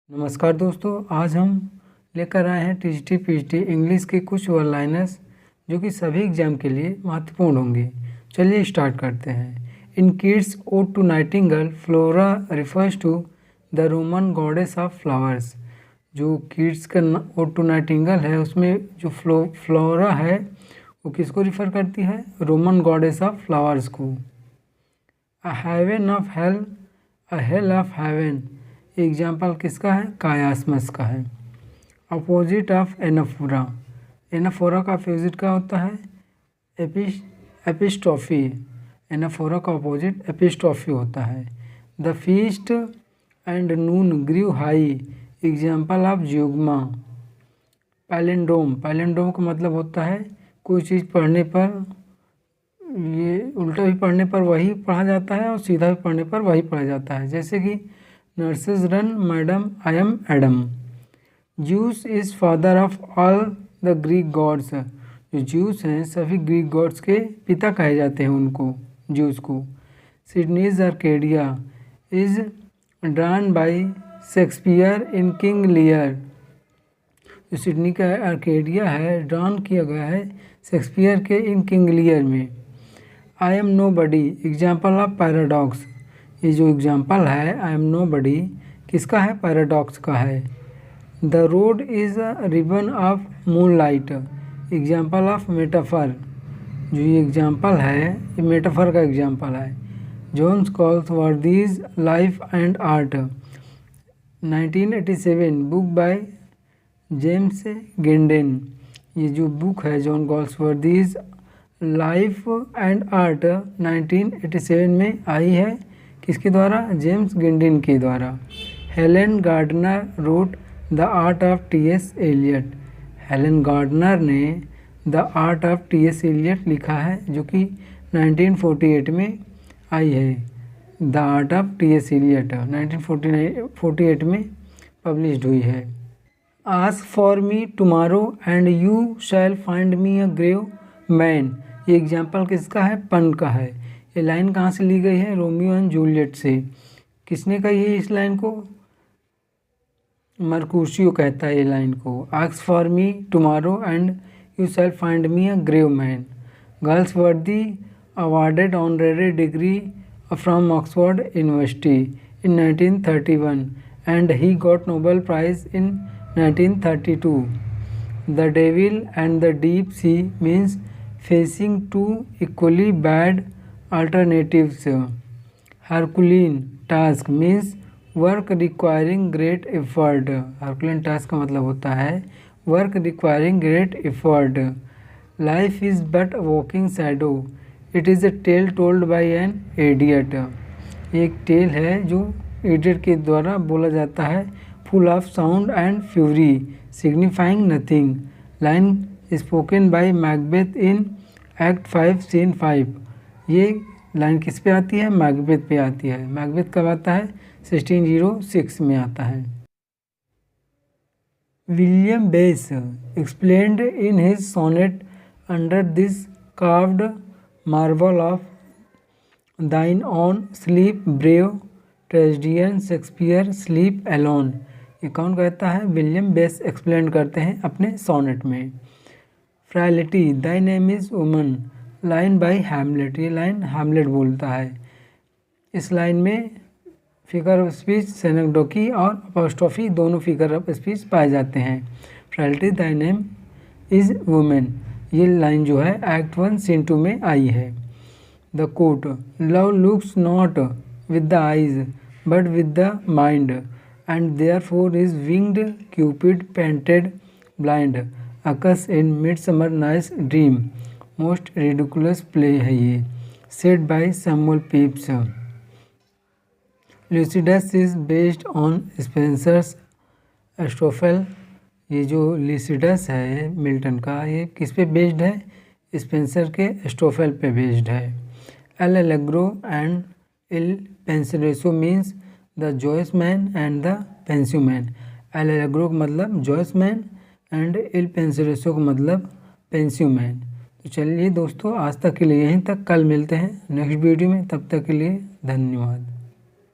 नमस्कार दोस्तों, आज हम लेकर आए हैं टीजीटी पीजीटी इंग्लिश के कुछ वन लाइनर्स जो कि सभी एग्जाम के लिए महत्वपूर्ण होंगे। चलिए स्टार्ट करते हैं। In Keats ode to nightingale, Flora refers to the Roman goddess of flowers. जो कीट्स का ओड टू नाइटिंगेल है उसमें जो फ्लोरा है वो किसको रिफ़र करती है? रोमन गॉडेस ऑफ फ्लावर्स को। A heaven of hell, a hell of heaven, example किसका है? कायास्मस का है। अपोजिट ऑफ एनाफोरा, एनाफोरा का अपोजिट क्या होता है? एपिस्ट्रॉफी। एनाफोरा का अपोजिट एपिस्ट्रॉफी होता है। The feast and noon grieve high, example of zeugma. Palindrome, palindrome का मतलब होता है कोई चीज़ पढ़ने पर, ये उल्टा भी पढ़ने पर वही पढ़ा जाता है और सीधा भी पढ़ने पर वही पढ़ा जाता है। जैसे कि nurses run madam I am Adam. Juice is father of all the Greek gods, जो ज्यूस हैं सभी ग्रीक गॉड्स के पिता कहे जाते हैं उनको, ज्यूस को। Sidney's Arcadia is drawn by Shakespeare in King Lear, जो सिडनी का आर्केडिया है ड्रॉन किया गया है शेक्सपियर के इन किंग लियर में। I am nobody, example of paradox, ये जो एग्जाम्पल है आई एम नो बडी किसका है? पैराडॉक्स का है। The road is a ribbon of moonlight, example of metaphor, जो ये एग्जाम्पल है ये मेटाफर का एग्जाम्पल है। John's Galsworthy's life and art, 1987 book by James Gindin, ये जो बुक है John Galsworthy's life and art 1987 में आई है, किसके द्वारा? जेम्स गिंडिन के द्वारा। Helen Gardner wrote the art of T S. Eliot, Helen Gardner ने the art of T S. Eliot लिखा है जो कि 1948 में आई है। The art of T S. Eliot 1948 में पब्लिश्ड हुई है। Ask for me tomorrow and you shall find me a grave man, ये एग्जाम्पल किसका है? पन का है। ये लाइन कहाँ से ली गई है? रोमियो एंड जूलियट से। किसने कही है इस लाइन को? मर्कुशियो कहता है ये लाइन को। Ask for me tomorrow and you shall find me a grave man. Galsworthy awarded honorary degree from Oxford University in 1931 and he got Nobel prize in 1932। The devil and the deep sea means facing two equally bad alternatives. Herculean task means work requiring great effort. Herculean task का मतलब होता है work requiring great effort. Life is but a walking shadow. It is a tale told by an idiot. एक tell है जो idiot के द्वारा बोला जाता है, full of sound and fury, signifying nothing. Line spoken by Macbeth in Act 5 Scene 5. ये line किस पे आती है? मैकबेथ पे आती है। मैकबेथ कब आता है? 1606 में आता है। William Basse explained in his sonnet under this carved marble of thine own sleep brave tragedian Shakespeare sleep alone, ये कौन कहता है? विलियम बेस एक्सप्लेन करते हैं अपने सोनेट में। Frailty thy name is woman, line by Hamlet, ये line Hamlet बोलता है। इस लाइन में फिगर ऑफ स्पीच सेनेक्डोकी और अपोस्ट्रोफी दोनों फिगर ऑफ स्पीच पाए जाते हैं। Frailty thy name is women, ये लाइन जो है एक्ट 1 सीन 2 में आई है। The quote love looks not with the eyes but with the mind and therefore is winged Cupid painted blind occurs in Midsummer Night's Dream. Most ridiculous play है ये, said by Samuel Pepys. Lycidas is based on Spenser's Astrophel, ये जो Lycidas है Milton का, ये किस पे based है? स्पेंसर के एस्टोफेल पे बेस्ड है। L'Allegro and Il Penseroso means the joyous man and the pensive man. L'Allegro का मतलब joyous man and Il Penseroso का मतलब पेंसिव मैन। तो चलिए दोस्तों, आज तक के लिए यहीं तक, कल मिलते हैं नेक्स्ट वीडियो में, तब तक के लिए धन्यवाद।